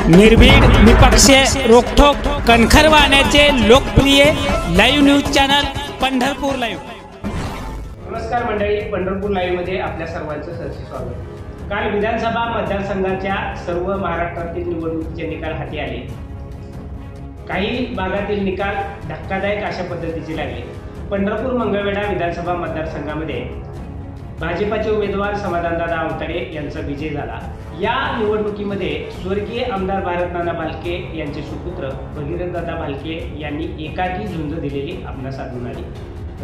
निर्भीड निपक्षीय रोखोक कणखर वाहण्याचे लोकप्रिय live news channel Pandharpur live. नमस्कार मंडळी, पंढरपूर लाईव्ह मध्ये आपल्या सर्वांचं सहर्ष स्वागत। काल विधानसभा मतदारसंघाच्या सर्व महाराष्ट्रातील निवडणुकीचे निकाल हाती आले। काही भागातील निकाल धक्कादायक अशा पद्धतीचे लागले। पंढरपूर मंगळवेढा विधानसभा मतदारसंघामध्ये भाजपाचे उमेदवार समाधानदादा अवताडे यांचा विजय झाला। या निवडणुकीमध्ये स्वर्गीय आमदार भारतनाना भालके यांचे सुपुत्र भगीरथदादा भालके यांनी एकाकी झुंज दिलेली आपणास आढळून आली।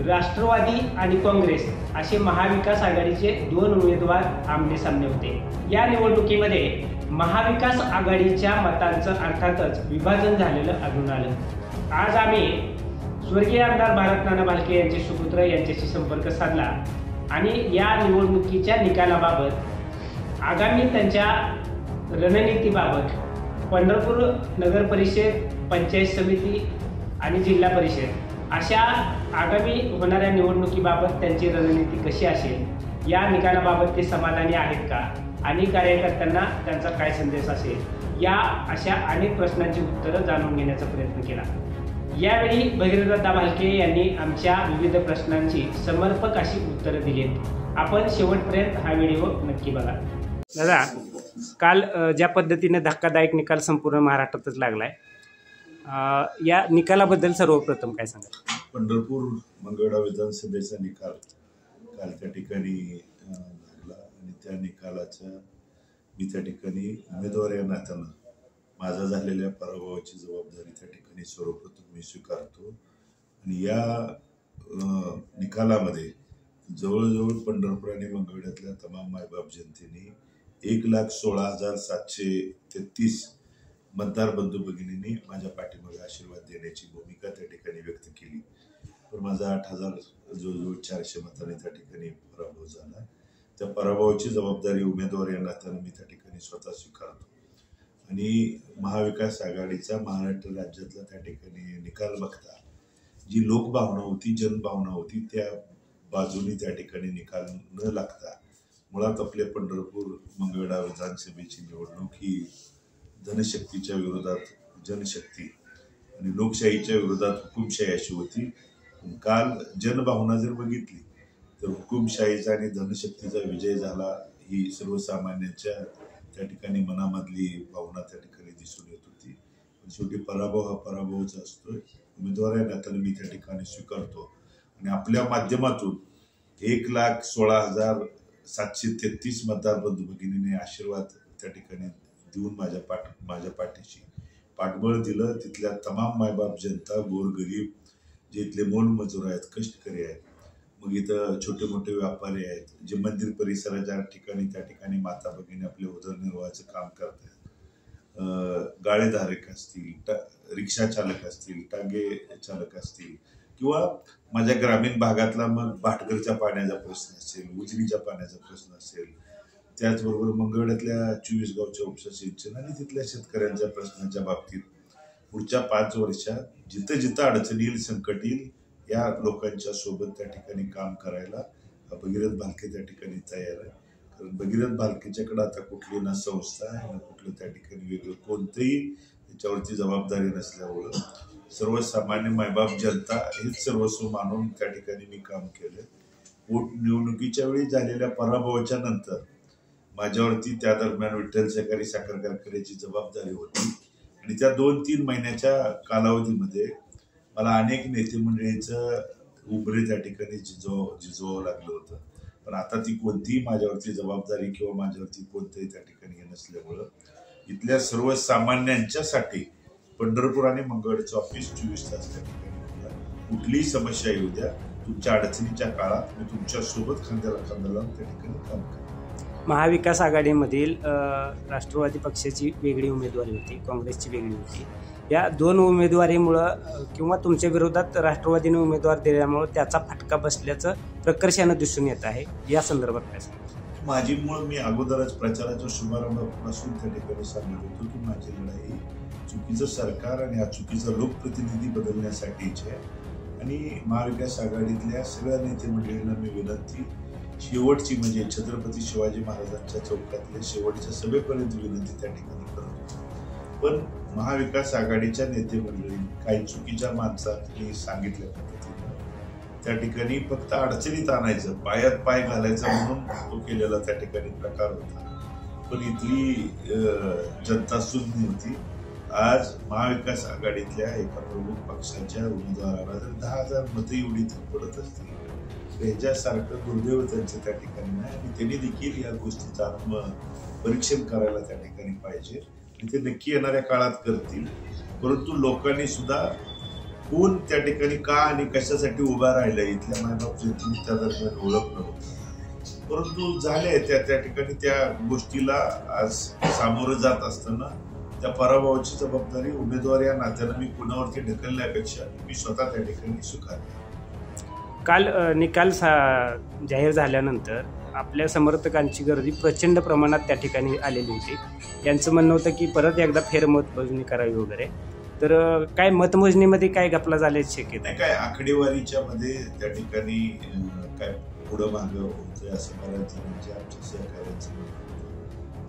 राष्ट्रवादी आणि काँग्रेस असे महाविकास आघाडीचे दोन उमेदवार आमने सामने होते। या निवडणुकीमध्ये महाविकास आघाडीच्या मतांचं अर्थातच विभाजन झालेलं आढळून आलं। आज आम्ही स्वर्गीय आमदार भारतनाना भालके यांचे सुपुत्र यांच्याशी संपर्क साधला आणि या निवडणुकीच्या निकालाबाबत आगामी त्यांच्या रणनीतीबाबत पंढरपूर नगर परिषद, पंचायत समिती आणि जिल्हा परिषद अशा आगामी होणाऱ्या निवडणुकीबाबत त्यांची रणनीती कशी असेल, या निकालाबाबत ते समाधानी आहेत का आणि कार्यकर्त्यांना त्यांचा काय संदेश असेल, या अशा अनेक प्रश्नांची उत्तरं जाणून घेण्याचा प्रयत्न केला। यावेळी भगीरथदादा भालके यांनी आमच्या विविध प्रश्नांची समर्पक अशी उत्तरं दिलीत। आपण शेवटपर्यंत हा व्हिडिओ नक्की बघा। दादा, काल ज्या पद्धतीने धक्कादायक निकाल संपूर्ण महाराष्ट्रातच लागलाय, या निकालाबद्दल सर्वप्रथम काय सांगा? पंढरपूर मंगळवेढा विधानसभेचा निकाल काल त्या ठिकाणी लागला आणि त्या निकालाच्या मी त्या ठिकाणी उमेदवार या नात्यानं माझा झालेल्या पराभवाची जबाबदारी त्या ठिकाणी सर्वप्रथम मी स्वीकारतो। आणि या निकालामध्ये जवळजवळ पंढरपूर आणि मंगळवेढ्यातल्या तमाम मायबाप जनतेने 1,16,733 मतदार बंधू भगिनींनी माझ्या पाठीमागे आशीर्वाद देण्याची भूमिका त्या ठिकाणी व्यक्त केली। पण माझा 8,000 जवळजवळ 400 मतांनी त्या ठिकाणी पराभव झाला। त्या पराभवाची जबाबदारी उमेदवार या नात्यानं मी त्या ठिकाणी स्वतः स्वीकारतो। आणि महाविकास आघाडीचा महाराष्ट्र राज्यातला त्या ठिकाणी निकाल बघता जी लोकभावना होती, जनभावना होती, त्या बाजूनी त्या ठिकाणी निकाल न लागता मुळात आपल्या पंढरपूर मंगळवेढा विधानसभेची निवडणूक ही धनशक्तीच्या विरोधात जनशक्ती आणि लोकशाहीच्या विरोधात हुकुमशाही अशी होती। काल जनभावना जर बघितली तर हुकुमशाहीचा आणि धनशक्तीचा विजय झाला ही सर्वसामान्यांच्या त्या ठिकाणी मनामधली भावना त्या ठिकाणी दिसून येत होती। पण शेवटी पराभव हा पराभवच असतोय। उमेदवार या नात्याने मी त्या ठिकाणी स्वीकारतो आणि आपल्या माध्यमातून 1,16,733 मतदार बंधू भगिनीने आशीर्वाद त्या ठिकाणी देऊन माझ्या पाठीशी पाठबळ दिलं। तिथल्या तमाम मायबाप जनता, गोरगरीब, जे इथले मोलमजूर आहेत, कष्टकरी आहेत, मग इथं छोटे मोठे व्यापारी आहेत, जे मंदिर परिसराच्या ठिकाणी त्या ठिकाणी माता भगिनी आपले उदरनिर्वाहाचं काम करतात, गाळेधारक असतील, रिक्षा चालक असतील, टांगे चालक असतील, किंवा माझ्या ग्रामीण भागातला मग भाटघरच्या पाण्याचा प्रश्न असेल, उजनीच्या पाण्याचा प्रश्न असेल, त्याचबरोबर मंगळवेढ्यातल्या 24 गावच्या उपसा सिंचन आणि तिथल्या शेतकऱ्यांच्या प्रश्नांच्या बाबतीत पुढच्या 5 वर्षात जिथं जिथं अडचण येईल, संकट येईल, या लोकांच्या सोबत त्या ठिकाणी काम करायला भगीरथ भालके त्या ठिकाणी तयार आहे। कारण भगीरथ भालकेच्याकडे आता कुठली ना संस्था आहे ना कुठलं त्या ठिकाणी वेगळं कोणतंही त्याच्यावरती जबाबदारी नसल्यामुळं सर्वसामान्य मायबाप जनता हेच सर्वस्व मानून त्या ठिकाणी मी काम केलं। पोट निवडणुकीच्या वेळी झालेल्या पराभवाच्या नंतर माझ्यावरती त्या दरम्यान विठ्ठल सहकारी साखर कारखान्याची जबाबदारी होती आणि त्या 2-3 महिन्याच्या कालावधीमध्ये मला अनेक नेते मंडळींचं उभरे त्या ठिकाणी झिजवावं लागलं होतं। पण आता ती कोणतीही माझ्यावरती जबाबदारी किंवा माझ्यावरती कोणतंही त्या ठिकाणी हे नसल्यामुळं इथल्या सर्वसामान्यांच्यासाठी पंढरपूर आणि मंगळवेढ्याचं ऑफिस 24 तास त्या ठिकाणी कुठलीही समस्या येऊ द्या, तुमच्या अडचणीच्या काळात मी तुमच्या सोबत खांद्याला खांदा लावून त्या ठिकाणी काम करतो। महाविकास आघाडीमधील राष्ट्रवादी पक्षाची वेगळी उमेदवारी होती, काँग्रेसची वेगळी होती। या दोन उमेदवारीमुळं किंवा तुमच्या विरोधात राष्ट्रवादीने उमेदवार दिल्यामुळं त्याचा फटका बसल्याचं प्रकर्षानं दिसून येत आहे। या संदर्भात काय सांगा? माझी मी अगोदरच प्रचाराच्या शुभारंभापासून त्या ठिकाणी सांगत होतो की माझी लढाई चुकीचं सरकार आणि हा चुकीचा लोकप्रतिनिधी बदलण्यासाठीची आहे। आणि महाविकास आघाडीतल्या सगळ्या नेते मंडळींना मी विनंती, शेवटची म्हणजे छत्रपती शिवाजी महाराजांच्या चौकातल्या शेवटच्या सभेपर्यंत विनंती त्या ठिकाणी करत होतो। पण महाविकास आघाडीच्या नेते मंडळी काही चुकीच्या माणसांनी सांगितल्या पद्धतीनं त्या ठिकाणी फक्त अडचणीत आणायचं, पायात पाय घालायचा म्हणून तो केलेला त्या ठिकाणी प्रकार होता. पण इथली जनता सुज्ञ होती. आज महाविकास आघाडीतल्या एका प्रमुख पक्षाच्या उमेदवाराला जर 10,000 मतं एवढी पडत असतील तर ह्याच्यासारखं दुर्दैव त्यांचं त्या ठिकाणी नाही. आणि त्यांनी देखील या गोष्टीचं आत्मपरीक्षण करायला त्या ठिकाणी पाहिजे. ते नक्की येणाऱ्या काळात करतील. परंतु लोकांनी सुद्धा कोण त्या ठिकाणी का आणि कशासाठी उभा राहिलं इथल्या मायबाप त्या दरम्यान ओळखलं होतं. परंतु झाले त्या ठिकाणी त्या गोष्टीला आज सामोरं जात असताना त्या पराभवाची जबाबदारी उमेदवार या नात्यानं मी कुणावरती ढकलण्यापेक्षा मी स्वतः त्या ठिकाणी स्वीकारली. काल निकाल जाहीर झाल्यानंतर आपल्या समर्थकांची गर्दी प्रचंड प्रमाणात त्या ठिकाणी आलेली होती. यांचं म्हणणं होतं की परत एकदा फेरमतमोजणी करावी वगैरे. तर काय मतमोजणीमध्ये काय घपला झाल्याची शक्यता आहे? काय आकडेवारीच्या मध्ये त्या ठिकाणी काय पुढं मागं होतंय असं बऱ्याच जणांचे आमच्या सहकार्याचं म्हणणं होतं.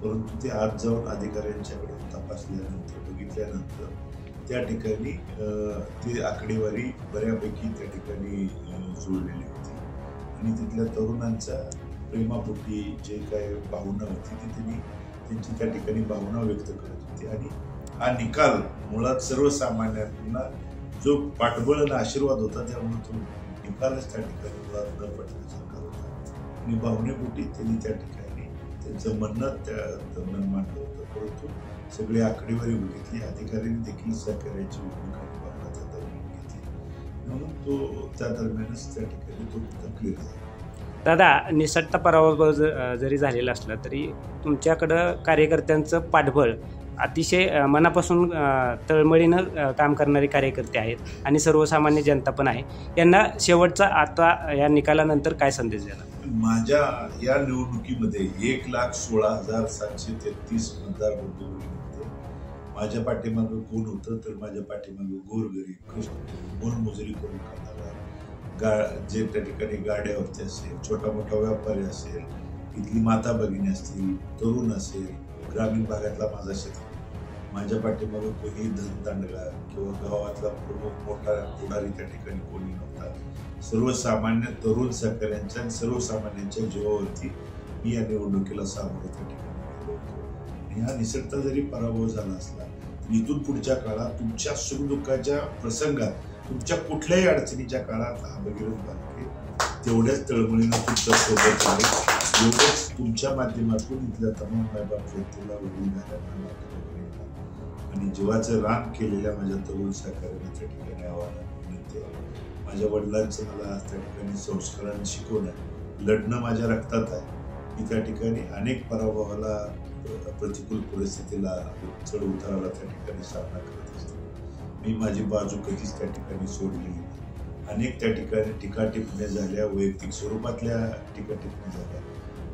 परंतु ते आज जाऊन अधिकाऱ्यांच्याकडे तपासल्यानंतर बघितल्यानंतर त्या ठिकाणी ती आकडेवारी बऱ्यापैकी त्या ठिकाणी जुळलेली होती. आणि तिथल्या तरुणांच्या प्रेमापोटी जे काय भावना होती ती त्यांनी त्यांची त्या ठिकाणी भावना व्यक्त करत होती. आणि हा निकाल मुळात सर्वसामान्यांना जो पाठबळ आणि आशीर्वाद होता त्यामुळे तो निकालच त्या ठिकाणी मुळात न पटण्यासारखा होता. आणि भावनेपोटी त्यांनी त्या ठिकाणी त्यांचं म्हणणं त्या दरम्यान मांडलं होतं. परंतु सगळी आकडेवारी बघितली, अधिकाऱ्यांनी देखील सहकार्याची भूमिका निभावला त्या दरम्यान घेतली. म्हणून तो त्या दरम्यानच त्या ठिकाणी तो क्लिअर झाला. दादा, निसटता पराभव जरी झालेला असला तरी तुमच्याकडं कार्यकर्त्यांचं पाठबळ अतिशय मनापासून तळमळीनं काम करणारे कार्यकर्ते आहेत आणि सर्वसामान्य जनता पण आहे. यांना शेवटचा आता या निकालानंतर काय संदेश द्याला? माझ्या या निवडणुकीमध्ये 1,16,733 मतदार बंधूंनी माझ्या पाठीमागं कोण होतं तर माझ्या पाठीमागं गोरगरीब मोलमजुरी करून खाणारा जे त्या ठिकाणी गाड्यावरती असेल, छोटा मोठा व्यापारी असेल, इथली माता भगिनी असतील, तरुण असेल, ग्रामीण भागातला माझा शेतकरी, माझ्या पाठीमागं कोणी धनदांडगा किंवा गावातला प्रमुख मोठा पुढारी त्या ठिकाणी कोणी नव्हता. सर्वसामान्य तरुण सहकाऱ्यांच्या आणि सर्वसामान्यांच्या जीवावरती मी या निवडणुकीला सामोरं त्या ठिकाणी गेलो होतो. आणि हा निसटता जरी पराभव झाला असला तरी इथून पुढच्या काळात तुमच्या सुखदुःखाच्या प्रसंगात, तुमच्या कुठल्याही अडचणीच्या काळात हा भगीरथ बालके तेवढ्याच तळमळीनं तुमच्या सोबत आहे. एवढंच तुमच्या माध्यमातून इथल्या तमाम मायबाप व्यक्तीला वडीलधाऱ्यांना आणि जीवाचं रान केलेल्या माझ्या तरुण सहकार्याने त्या ठिकाणी आव्हान विनंती आहे. माझ्या वडिलांचं मला त्या ठिकाणी संस्कारांनी शिकवणं, लढणं माझ्या रक्तात आहे. मी त्या ठिकाणी अनेक पराभवाला, प्रतिकूल परिस्थितीला, चढ उताराला त्या ठिकाणी सामना करत असतो. मी माझी बाजू कधीच त्या ठिकाणी सोडलेली नाही. अनेक त्या ठिकाणी टीका टिप्पण्या झाल्या, वैयक्तिक स्वरूपातल्या टीका टिप्पण्या झाल्या.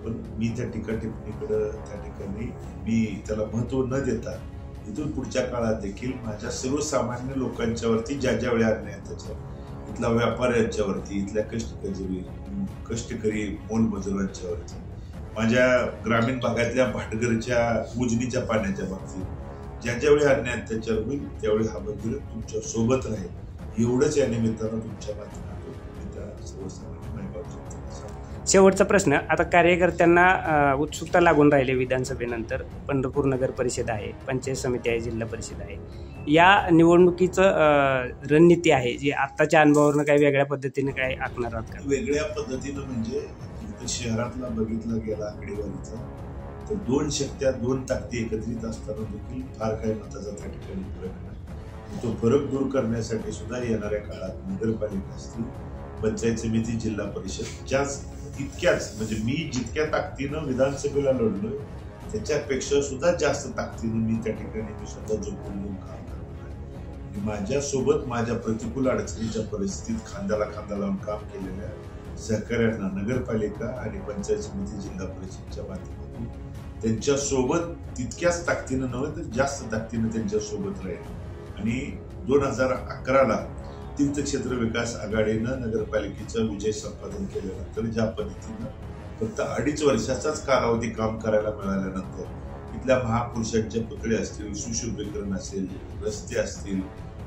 पण मी त्या टीका टिप्पणीकडं त्या ठिकाणी मी त्याला महत्त्व न देता इथून पुढच्या काळात देखील माझ्या सर्वसामान्य लोकांच्यावरती ज्या ज्या वेळी अन्याय त्याच्यावर, इथल्या व्यापाऱ्यांच्यावरती, इथल्या कष्टकरी मोलमजुरांच्यावरती, माझ्या ग्रामीण भागातल्या भाटघरच्या उजनीच्या पाण्याच्या बाबतीत ज्या ज्यावेळी अन्याय त्याच्यावर होईल त्यावेळी हा भगीरथ तुमच्या सोबत राहील. एवढंच या निमित्तानं तुमच्या माध्यमातून मी त्या सर्वसामान्य शेवटचा प्रश्न. आता कार्यकर्त्यांना उत्सुकता लागून राहिली. विधानसभेनंतर पंढरपूर नगर परिषद आहे, पंचायत समिती आहे, जिल्हा परिषद आहे. या निवडणुकीचं रणनीती आहे जी आत्ताच्या अनुभवावरनं काही वेगळ्या पद्धतीने काय आखणार आहात का? वेगळ्या पद्धतीनं म्हणजे शहरातला बघितला गेला आकडेवारीचा तर 2 शक्त्या 2 ताकदी एकत्रित असताना देखील फार काही मताचा त्या ठिकाणी फरक नाही. तो फरक दूर करण्यासाठी सुद्धा येणाऱ्या काळात नगरपालिका असतील, पंचायत समिती, जिल्हा परिषद तितक्याच, म्हणजे मी जितक्या ताकदीनं विधानसभेला लढलोय त्याच्यापेक्षा सुद्धा जास्त ताकदीनं मी त्या ठिकाणी मी स्वतः झोपून घेऊन काम करणार आहे. आणि माझ्यासोबत माझ्या प्रतिकूल अडचणीच्या परिस्थितीत खांद्याला खांदा लावून काम केलेल्या सहकार्यांना नगरपालिका आणि पंचायत समिती, जिल्हा परिषदच्या माध्यमातून त्यांच्यासोबत तितक्याच ताकदीनं नव्हे तर जास्त ताकदीनं त्यांच्यासोबत राहील. आणि 2011ला तीर्थक्षेत्र विकास आघाडीनं नगरपालिकेचा विजय संपादन केल्यानंतर ज्या पद्धतीनं फक्त 2.5 वर्षाचाच कालावधी काम करायला मिळाल्यानंतर इथल्या महापुरुषांच्या पुतळे असतील, सुशोभीकरण असेल, रस्ते असतील,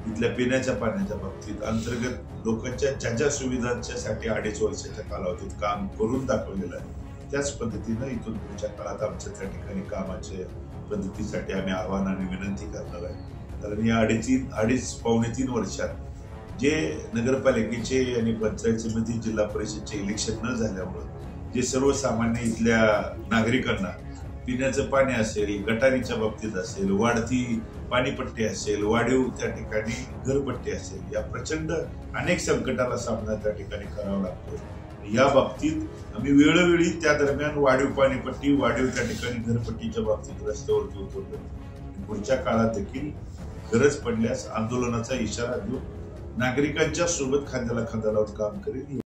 इथल्या पिण्याच्या पाण्याच्या बाबतीत अंतर्गत लोकांच्या ज्या सुविधांच्यासाठी 2.5 वर्षाच्या कालावधीत काम करून दाखवलेलं आहे, त्याच पद्धतीनं इथून पुढच्या काळात आमच्या त्या ठिकाणी कामाच्या पद्धतीसाठी आम्ही आव्हान आणि विनंती करणार आहे. कारण या 2.5-3 वर्षात जे नगरपालिकेचे आणि पंचायत समिती जिल्हा परिषदचे इलेक्शन न झाल्यामुळे जे सर्वसामान्य इथल्या नागरिकांना पिण्याचं पाणी असेल, गटारीच्या बाबतीत असेल, वाढती पाणीपट्टी असेल, वाढीव त्या ठिकाणी घरपट्टी असेल, या प्रचंड अनेक संकटाला सामना त्या ठिकाणी करावा लागतो. या बाबतीत आम्ही वेळोवेळी त्या दरम्यान वाढीव पाणीपट्टी, वाढीव त्या ठिकाणी घरपट्टीच्या बाबतीत रस्त्यावरती उतरलो. पुढच्या काळात देखील गरज पडल्यास आंदोलनाचा इशारा देऊन नागरिकांच्या सोबत खांद्याला खांदा लावून काम करेल.